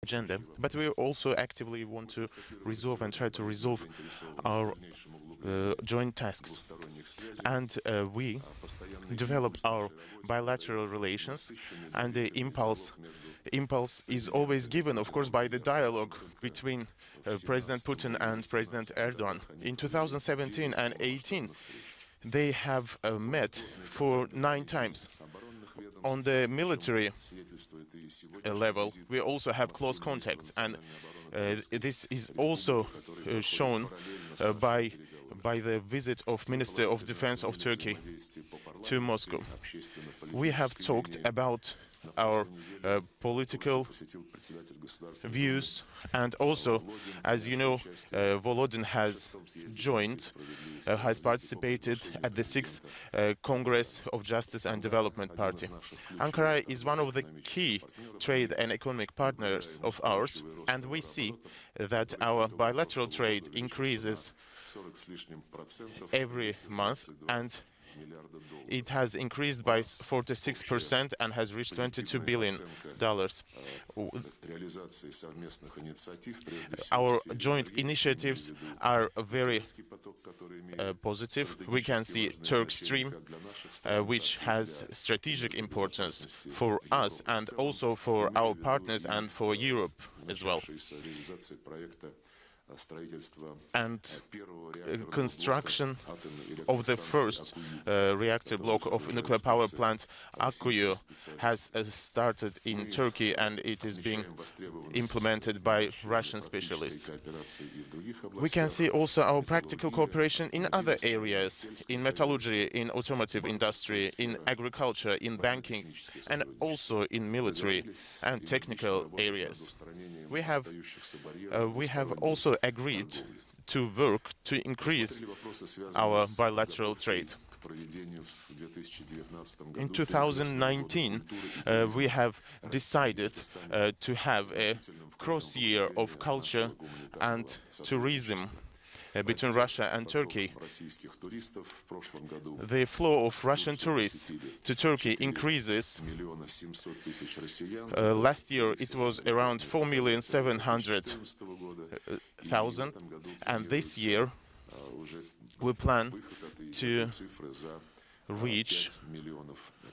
agenda, but we also actively want to resolve and try to resolve our joint tasks. And we develop our bilateral relations, and the impulse is always given, of course, by the dialogue between President Putin and President Erdogan. In 2017 and 18, they have met for 9 times. On the military level, we also have close contacts, and this is also shown by the visit of Minister of Defense of Turkey to Moscow. We have talked about our political views, and also, as you know, Volodin has participated at the 6th Congress of Justice and Development Party. Ankara is one of the key trade and economic partners of ours, and we see that our bilateral trade increases every month, and it has increased by 46% and has reached $22 billion. Our joint initiatives are very positive. We can see Turk Stream, which has strategic importance for us and also for our partners and for Europe as well. And construction of the first reactor block of nuclear power plant Akkuyu has started in Turkey, and it is being implemented by Russian specialists. We can see also our practical cooperation in other areas, in metallurgy, in automotive industry, in agriculture, in banking, and also in military and technical areas. We have also agreed to work to increase our bilateral trade. In 2019, we have decided to have a cross-year of culture and tourism between Russia and Turkey. The flow of Russian tourists to Turkey increases. Last year it was around 4,700,000, and this year we plan to reach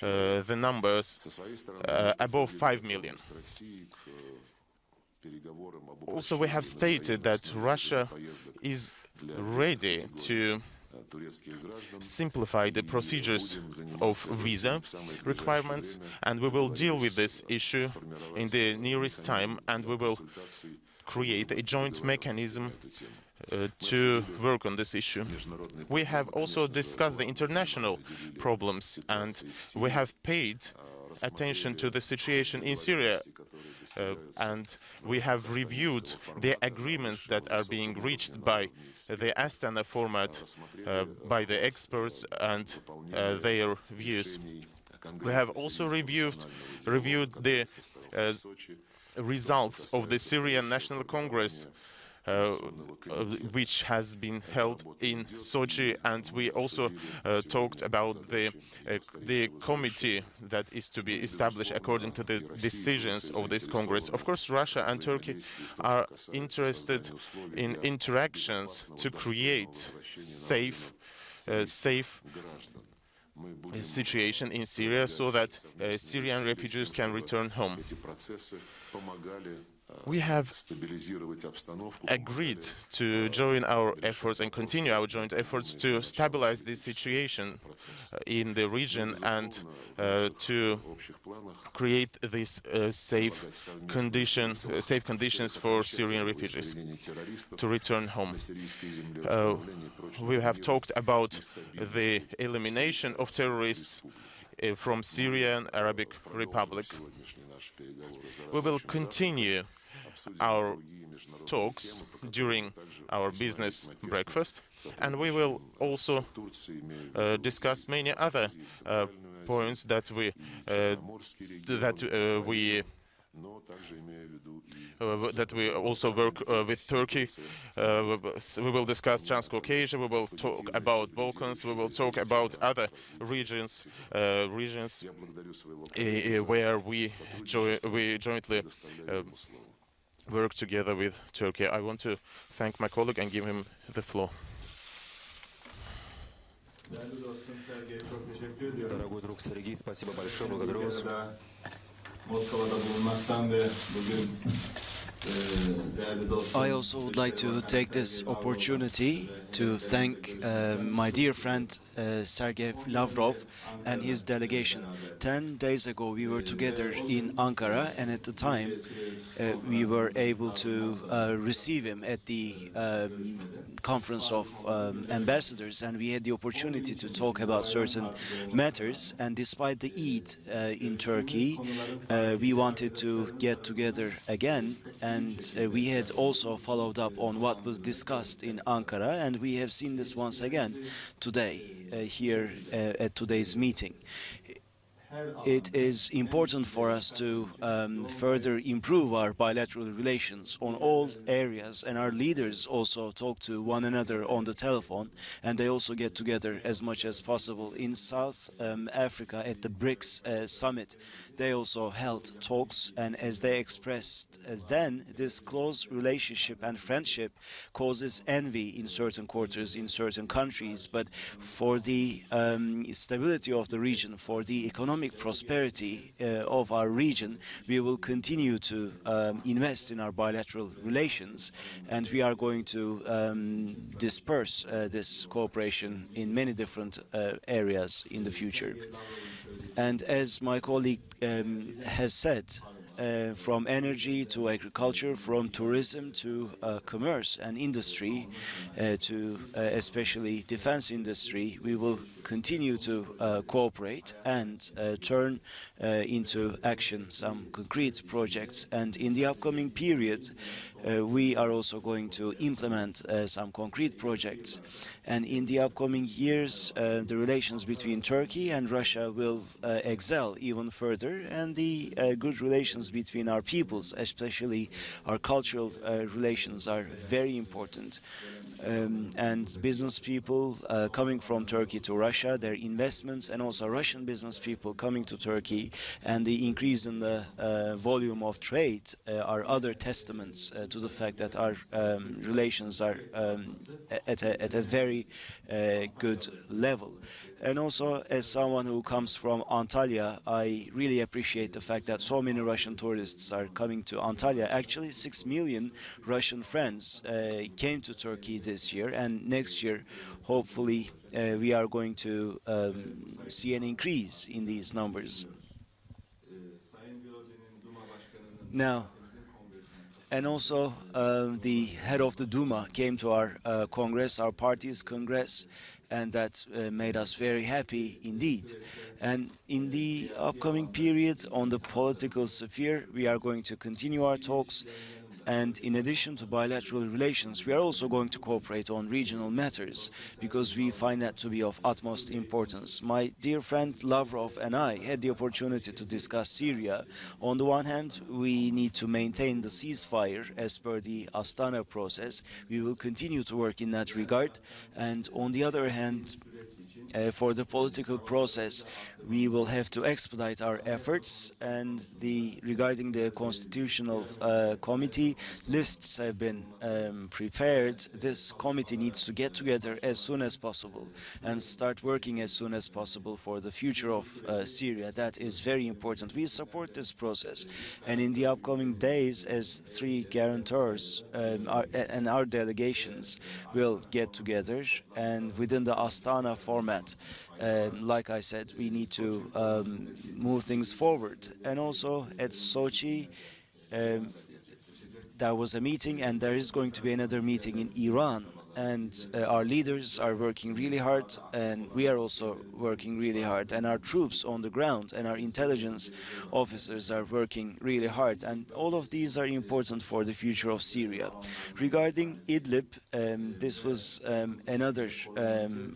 the numbers above 5 million. Also, we have stated that Russia is ready to simplify the procedures of visa requirements, and we will deal with this issue in the nearest time, and we will create a joint mechanism to work on this issue. We have also discussed the international problems, and we have paid attention to the situation in Syria, and we have reviewed the agreements that are being reached by the Astana format, by the experts and their views. We have also reviewed the results of the Syrian National Congress, which has been held in Sochi, and we also talked about the committee that is to be established according to the decisions of this Congress. Of course, Russia and Turkey are interested in interactions to create safe situation in Syria so that Syrian refugees can return home. We have agreed to join our efforts and continue our joint efforts to stabilize the situation in the region and to create these safe conditions for Syrian refugees to return home. We have talked about the elimination of terrorists from Syrian Arabic Republic. We will continue our talks during our business breakfast, and we will also discuss many other points that we also work with Turkey. We will discuss Transcaucasia, we will talk about Balkans, we will talk about other regions where we jointly work together with Turkey. I want to thank my colleague and give him the floor. Дорогой друг Сергей, спасибо большое, благодарю вас. I also would like to take this opportunity to thank my dear friend Sergey Lavrov and his delegation. 10 days ago we were together in Ankara, and at the time we were able to receive him at the conference of ambassadors, and we had the opportunity to talk about certain matters. And despite the Eid in Turkey, we wanted to get together again, and we had also followed up on what was discussed in Ankara, and we have seen this once again today here at today's meeting. It is important for us to further improve our bilateral relations on all areas, and our leaders also talk to one another on the telephone, and they also get together as much as possible. In South Africa at the BRICS summit, they also held talks, and as they expressed then, this close relationship and friendship causes envy in certain quarters, in certain countries, but for the stability of the region, for the economic prosperity of our region, we will continue to invest in our bilateral relations, and we are going to disperse this cooperation in many different areas in the future. And as my colleague has said, from energy to agriculture, from tourism to commerce and industry, to especially defense industry, we will continue to cooperate and turn into action some concrete projects. And in the upcoming period, we are also going to implement some concrete projects. And in the upcoming years, the relations between Turkey and Russia will excel even further, and the good relations between our peoples, especially our cultural relations, are very important. And business people coming from Turkey to Russia, their investments, and also Russian business people coming to Turkey, and the increase in the volume of trade are other testaments to the fact that our relations are at a very good level. And also, as someone who comes from Antalya, I really appreciate the fact that so many Russian tourists are coming to Antalya. Actually, 6 million Russian friends came to Turkey this year, and next year, hopefully, we are going to see an increase in these numbers. Now, and also the head of the Duma came to our Congress, our party's Congress, and that made us very happy indeed. And in the upcoming period on the political sphere, we are going to continue our talks. And in addition to bilateral relations, we are also going to cooperate on regional matters, because we find that to be of utmost importance. My dear friend Lavrov and I had the opportunity to discuss Syria. On the one hand, we need to maintain the ceasefire as per the Astana process. We will continue to work in that regard. And on the other hand, for the political process, we will have to expedite our efforts, and regarding the constitutional committee, lists have been prepared. This committee needs to get together as soon as possible and start working as soon as possible for the future of Syria. That is very important. We support this process, and in the upcoming days, as three guarantors and our delegations will get together, and within the Astana format, like I said, we need to move things forward. And also at Sochi, there was a meeting, and there is going to be another meeting in Iran. And our leaders are working really hard, and we are also working really hard. And our troops on the ground and our intelligence officers are working really hard. And all of these are important for the future of Syria. Regarding Idlib, this was another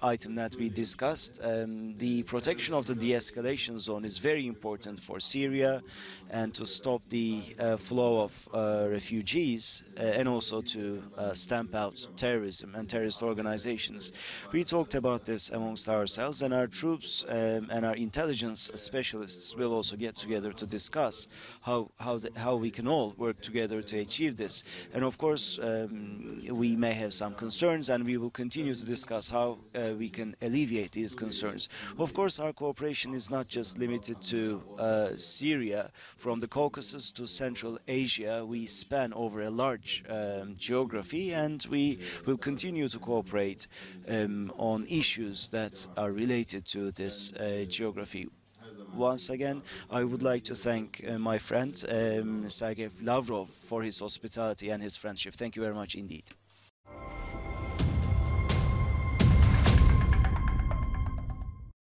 item that we discussed. The protection of the de-escalation zone is very important for Syria, and to stop the flow of refugees, and also to stamp out terrorism. terrorism and terrorist organizations. We talked about this amongst ourselves, and our troops and our intelligence specialists will also get together to discuss how we can all work together to achieve this. And of course, we may have some concerns, and we will continue to discuss how we can alleviate these concerns. Of course, our cooperation is not just limited to Syria. From the Caucasus to Central Asia, we span over a large geography, and we will continue to cooperate on issues that are related to this geography. Once again, I would like to thank my friend Sergey Lavrov for his hospitality and his friendship. Thank you very much indeed.